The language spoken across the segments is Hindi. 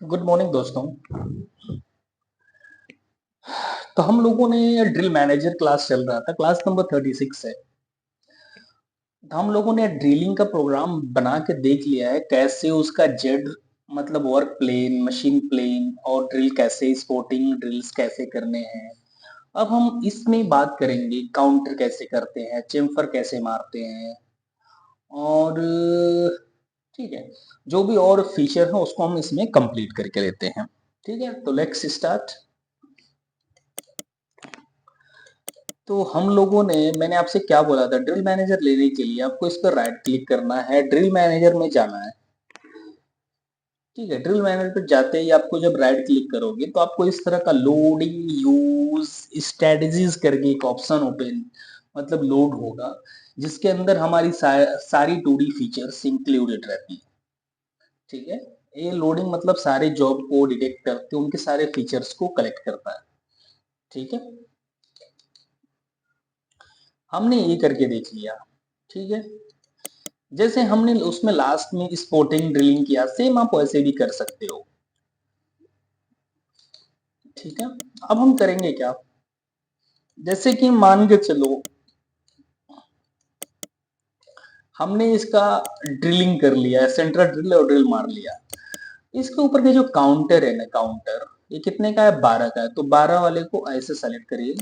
गुड मॉर्निंग दोस्तों। तो हम लोगों ने ड्रिल मैनेजर क्लास चल रहा था, क्लास नंबर 36 है। तो हम लोगों ने ड्रिलिंग का प्रोग्राम बना के देख लिया है, कैसे उसका जेड मतलब वर्क प्लेन, मशीन प्लेन और ड्रिल कैसे स्पोर्टिंग ड्रिल्स कैसे करने हैं। अब हम इसमें बात करेंगे काउंटर कैसे करते हैं, चेम्फर कैसे मारते हैं और ठीक है, जो भी और फीचर है उसको हम इसमें कंप्लीट करके लेते हैं। ठीक है, तो लेट्स स्टार्ट। तो हम लोगों ने मैंने आपसे क्या बोला था, ड्रिल मैनेजर लेने के लिए आपको इस पर राइट क्लिक करना है, ड्रिल मैनेजर में जाना है। ठीक है, ड्रिल मैनेजर पर जाते ही आपको जब राइट क्लिक करोगे तो आपको इस तरह का लोडिंग यूज स्ट्रेटजीज करके एक ऑप्शन ओपन मतलब लोड होगा, जिसके अंदर हमारी सारी 2D फीचर्स इंक्लूडेड रहती है। ठीक है, ये लोडिंग मतलब सारे जॉब को डिटेक्ट करके उनके सारे फीचर्स को कलेक्ट करता है। ठीक है, हमने ये करके देख लिया। ठीक है, जैसे हमने उसमें लास्ट में स्पोर्टिंग ड्रिलिंग किया, सेम आप वैसे भी कर सकते हो। ठीक है, अब हम करेंगे क्या, जैसे कि मान के चलो हमने इसका ड्रिलिंग कर लिया है, सेंट्रल ड्रिल और ड्रिल मार लिया। इसके ऊपर के जो काउंटर है ना, काउंटर ये कितने का है, 12 का है, तो 12 वाले को ऐसे सेलेक्ट करिए।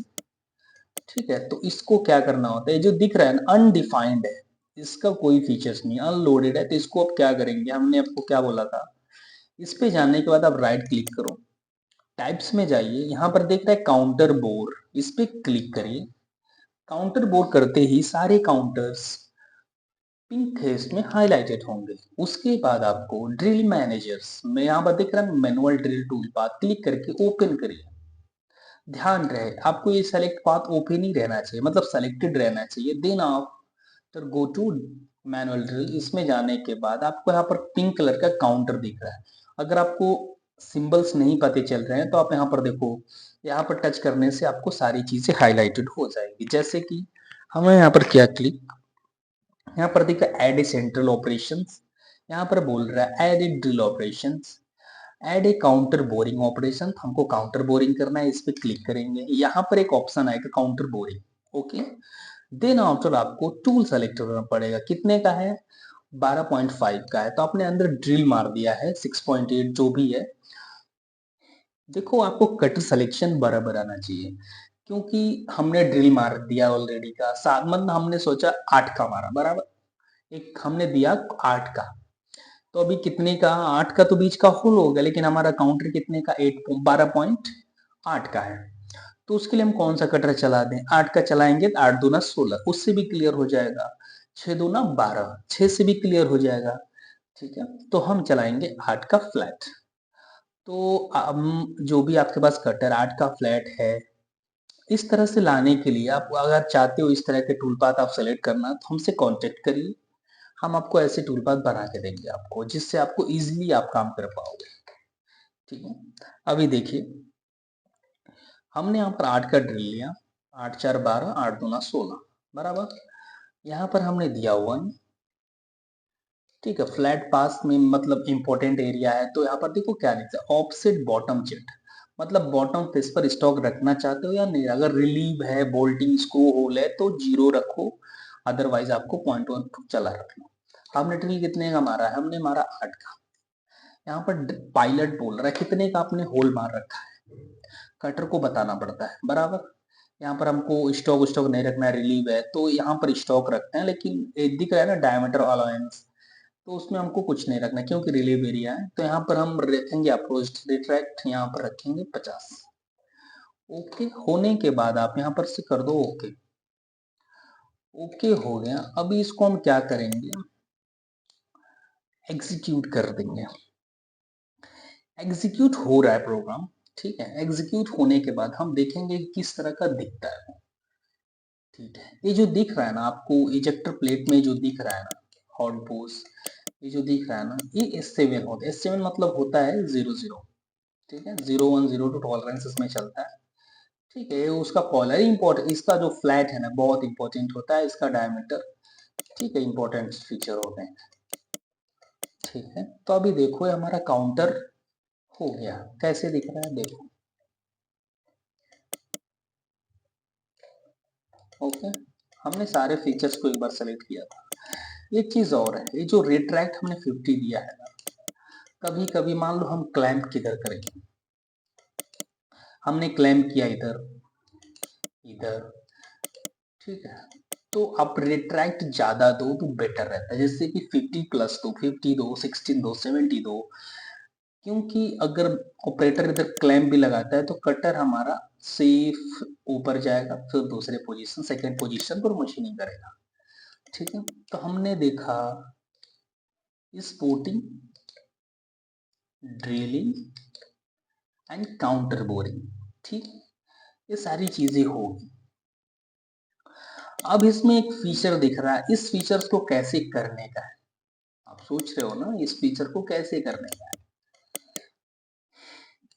ठीक है, तो इसको क्या करना होता है, जो दिख रहा है ना अनडिफाइंड है, इसका कोई फीचर्स नहीं, अनलोडेड है, तो इसको अब क्या करेंगे, हमने आपको क्या बोला था, इस पे जाने के बाद आप राइट क्लिक करो, टाइप्स में जाइए, यहाँ पर देख रहा है काउंटर बोर, इस पे क्लिक करिए। काउंटर बोर करते ही सारे काउंटर्स पिंक है इसमें हाईलाइटेड होंगे। उसके बाद आपको ड्रिल मैनेजर्स में यहाँ पर दिख रहा है manual drill tool path, click करके ओपन करिए। ध्यान रहे आपको ये सेलेक्ट पाथ ओपन ही रहना चाहिए, मतलब सेलेक्टेड रहना चाहिए। Then after go to manual drill, इसमें जाने के बाद आपको यहाँ पर पिंक कलर का काउंटर दिख रहा है। अगर आपको सिंबल्स नहीं पते चल रहे हैं तो आप यहाँ पर देखो, यहाँ पर टच करने से आपको सारी चीजें हाईलाइटेड हो जाएंगी। जैसे कि हमें यहाँ पर क्या क्लिक, यहाँ पर देखा एड ए सेंट्रल ऑपरेशंस, यहाँ पर बोल रहा है एड ए ड्रिल ऑपरेशंस, एड ए काउंटर बोरिंग ऑपरेशन, हमको काउंटर बोरिंग करना है, इस पे क्लिक करेंगे, यहाँ पर एक ऑप्शन आएगा counter boring. Okay, then after आपको टूल सेलेक्ट करना पड़ेगा, कितने का है, 12.5 का है, तो आपने अंदर ड्रिल मार दिया है 6.8 जो भी है। देखो आपको कटर सिलेक्शन बराबर आना चाहिए, क्योंकि हमने ड्रिल मार दिया ऑलरेडी का, साथ मतलब हमने सोचा 8 का मारा बराबर, एक हमने दिया 8 का, तो अभी कितने का, 8 का तो बीच का होल हो गया, लेकिन हमारा काउंटर कितने का, 12.8 का है। तो उसके लिए हम कौन सा कटर चला दें, 8 का चलाएंगे तो 8 दूना 16, उससे भी क्लियर हो जाएगा, 6 दूना 12, 6 से भी क्लियर हो जाएगा। ठीक है, तो हम चलाएंगे 8 का फ्लैट। तो हम जो भी आपके पास कटर 8 का फ्लैट है, इस तरह से लाने के लिए आप अगर चाहते हो इस तरह के टूल पाथ आप सेलेक्ट करना, तो हमसे कांटेक्ट करिए, हम आपको ऐसे टूल पाथ बना के देंगे आपको, जिससे आपको इजीली आप काम कर पाओगे। ठीक है, अभी देखिए हमने यहाँ पर 8 का ड्रिल लिया, 8 4 12, 8 दूना 16 बराबर, यहाँ पर हमने दिया 1। ठीक है, फ्लैट पास में मतलब इंपॉर्टेंट एरिया है, तो यहाँ पर देखो क्या लिखा है, ऑफसेट बॉटम चिट, मतलब बॉटम फेस पर स्टॉक रखना चाहते हो या नहीं, अगर रिलीव है, बोल्टिंग स्क्रू होल है तो 0 रखो, अदरवाइज आपको 0.1 चला रखना। हमने ड्रिल कितने का मारा है, हमने मारा 8 का। यहाँ पर पायलट बोल रहा है कितने का आपने होल मार रखा है, कटर को बताना पड़ता है बराबर। यहाँ पर हमको स्टॉक स्टॉक नहीं रखना है, रिलीव है तो यहाँ पर स्टॉक रखते हैं, लेकिन दिख रहा है ना डायमीटर अलाउंस, तो उसमें हमको कुछ नहीं रखना क्योंकि रिलीव एरिया है, तो यहाँ पर हम रखेंगे अप्रोच रिट्रैक्ट, यहाँ पर रखेंगे 50। ओके होने के बाद आप यहाँ पर से कर दो ओके। ओके हो गया, अभी इसको हम क्या करेंगे, एग्जीक्यूट कर देंगे। एग्जीक्यूट हो रहा है प्रोग्राम। ठीक है, एग्जीक्यूट होने के बाद हम देखेंगे किस तरह का दिखता है। ठीक है, ये जो दिख रहा है ना आपको इजेक्टर प्लेट में जो दिख रहा है ना, हॉट बोस, ये जो दिख रहा है ना, ये S7 होता है, S7 मतलब होता है 00। ठीक है, 0102 टॉलरेंस इसमें चलता है। ठीक है, उसका कॉलर इंपॉर्टेंट, इसका जो फ्लैट है ना बहुत इंपॉर्टेंट होता है, इसका डायमीटर। ठीक है, इंपॉर्टेंट फीचर होते हैं। ठीक है, तो अभी देखो ये हमारा काउंटर हो गया। कैसे दिख रहा है देखो। ओके, हमने सारे फीचर्स को एक बार सेलेक्ट किया था। एक चीज और है, ये जो रिट्रैक्ट हमने 50 दिया है ना, कभी कभी मान लो हम क्लैंप किधर करेंगे, हमने क्लैंप किया इधर इधर, ठीक है, तो आप रिट्रैक्ट ज्यादा दो तो बेटर रहता है, जैसे कि 50 प्लस दो, 50 दो, 16 दो, 70 दो, क्योंकि अगर ऑपरेटर इधर क्लैंप भी लगाता है तो कटर हमारा सेफ ऊपर जाएगा, फिर दूसरे पोजीशन सेकंड पोजीशन पर मशीनिंग करेगा। ठीक है, तो हमने देखा sporting, drilling and counter boring. ठीक, ये सारी चीजें होगी। अब इसमें एक फीचर दिख रहा है, इस फीचर को कैसे करने का है, आप सोच रहे हो ना इस फीचर को कैसे करने का है।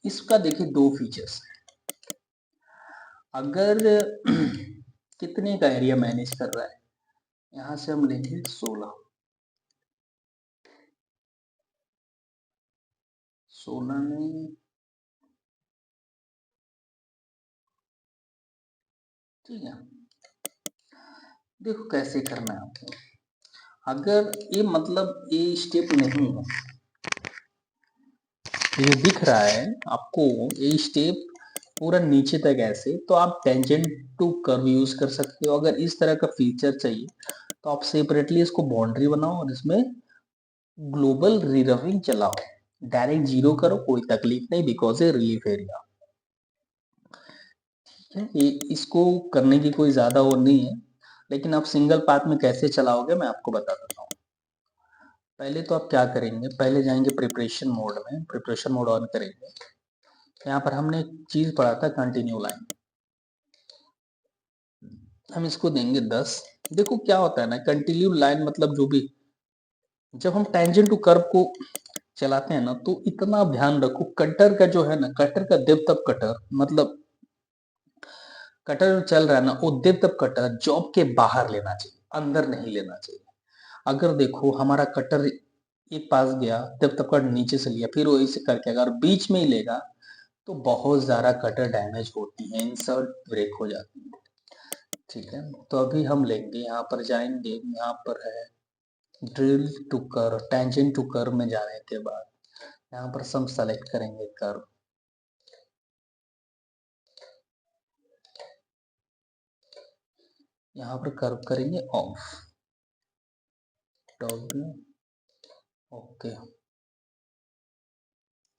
इसका देखिए दो फीचर्स है। अगर कितने का एरिया मैनेज कर रहा है, यहां से हम लेंगे 16 में, ठीक है, देखो कैसे करना है आपको। अगर ये मतलब ये स्टेप नहीं है, ये दिख रहा है आपको ये स्टेप पूरा नीचे तक ऐसे, तो आप टेंजेंट टू कर्व यूज कर सकते हो। अगर इस तरह का फीचर चाहिए तो आप सेपरेटली इसको बाउंड्री बनाओ और इसमें ग्लोबल रिरविंग चलाओ, डायरेक्ट जीरो करो, कोई तकलीफ नहीं, बिकॉज ये रिलीफ एरिया है। ये इसको करने की कोई ज्यादा वो नहीं है, लेकिन आप सिंगल पाथ में कैसे चलाओगे मैं आपको बता देता हूँ। पहले तो आप क्या करेंगे, पहले जाएंगे प्रिपरेशन मोड में, प्रिपरेशन मोड ऑन करेंगे। यहाँ पर हमने एक चीज पढ़ा था कंटिन्यू लाइन, हम इसको देंगे 10। देखो क्या होता है ना कंटिन्यू लाइन मतलब जो भी, जब हम टेंजेंट टू कर्व को चलाते हैं ना, तो इतना ध्यान रखो कटर का जो है ना, कटर का डेप्थ ऑफ कटर, मतलब कटर चल रहा है ना, वो डेप्थ ऑफ कटर जॉब के बाहर लेना चाहिए, अंदर नहीं लेना चाहिए। अगर देखो हमारा कटर एक पास गया, डेप्थ ऑफ कटर नीचे से लिया, फिर वही से करके अगर बीच में ही लेगा तो बहुत ज्यादा कटर डैमेज होती है, इंसर्ट ब्रेक हो जाती है। ठीक है, तो अभी हम लेंगे, यहाँ पर जाएंगे, यहाँ पर है drill to curve, tangent to curve में जाने के बाद यहाँ पर हम सेलेक्ट करेंगे कर्व, यहाँ पर कर्व करेंगे ऑफ, ओके।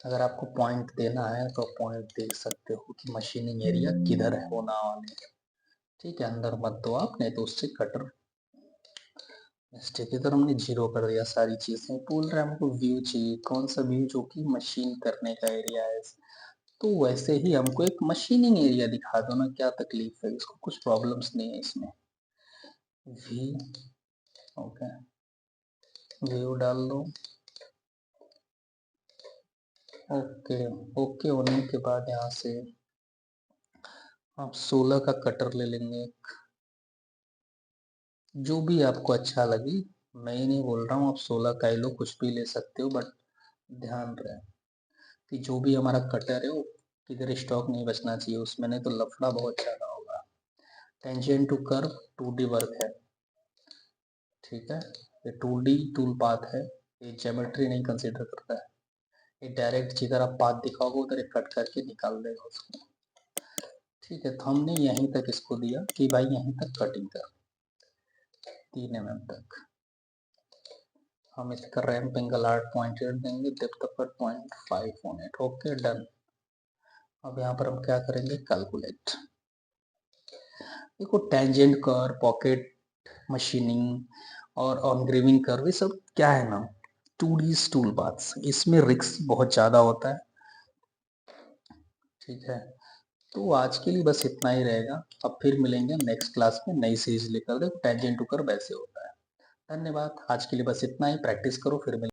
अगर आपको पॉइंट देना है तो पॉइंट देख सकते हो कि मशीनिंग एरिया किधर है होना वाले, ठीक है, अंदर मत दो आप, नहीं तो उससे कटर मिस्टेक। इधर हमने जीरो कर दिया सारी चीजें। बोल रहे हैं हमको व्यू चाहिए, कौन सा व्यू, जो कि मशीन करने का एरिया है, तो वैसे ही हमको एक मशीनिंग एरिया दिखा दो ना, क्या तकलीफ है, इसको कुछ प्रॉब्लम्स नहीं है इसमें। वी, ओके, व्यू डाल दो, ओके। ओके होने के बाद यहाँ से आप 16 का कटर ले लेंगे, जो भी आपको अच्छा लगे। मैं ही नहीं बोल रहा हूँ, आप 16 का ही लो, कुछ भी ले सकते हो, बट ध्यान रहे कि जो भी हमारा कटर है वो किधर स्टॉक नहीं बचना चाहिए उसमें, नहीं तो लफड़ा बहुत ज्यादा होगा। Tangent to curve 2D work है, ठीक है, ये 2D टूल पाथ है, ये ज्योमेट्री नहीं कंसीडर करता है, ये डायरेक्ट जिधर आप पाथ दिखाओगे उधर एक कट करके निकाल देगा उसको। ठीक है, तो हमने यहीं तक इसको दिया कि भाई यहीं तक कटिंग कर, 3 mm तक। हम इसका रैंप एंगल 8.8 देंगे, depth of cut 0.5 on it, okay done. अब यहाँ पर हम क्या करेंगे, कैलकुलेट। देखो टेंजेंट कर्व, पॉकेट मशीनिंग और ऑन ग्रेविंग कर्व, ये सब क्या है ना 2D टूल पाथ्स, इसमें रिस्क बहुत ज्यादा होता है। ठीक है, तो आज के लिए बस इतना ही रहेगा, अब फिर मिलेंगे नेक्स्ट क्लास में नई सीरीज लेकर। देखो टेंजेंट टू कर्व ऐसे होता है। धन्यवाद, आज के लिए बस इतना ही, प्रैक्टिस करो, फिर मिलेंगे।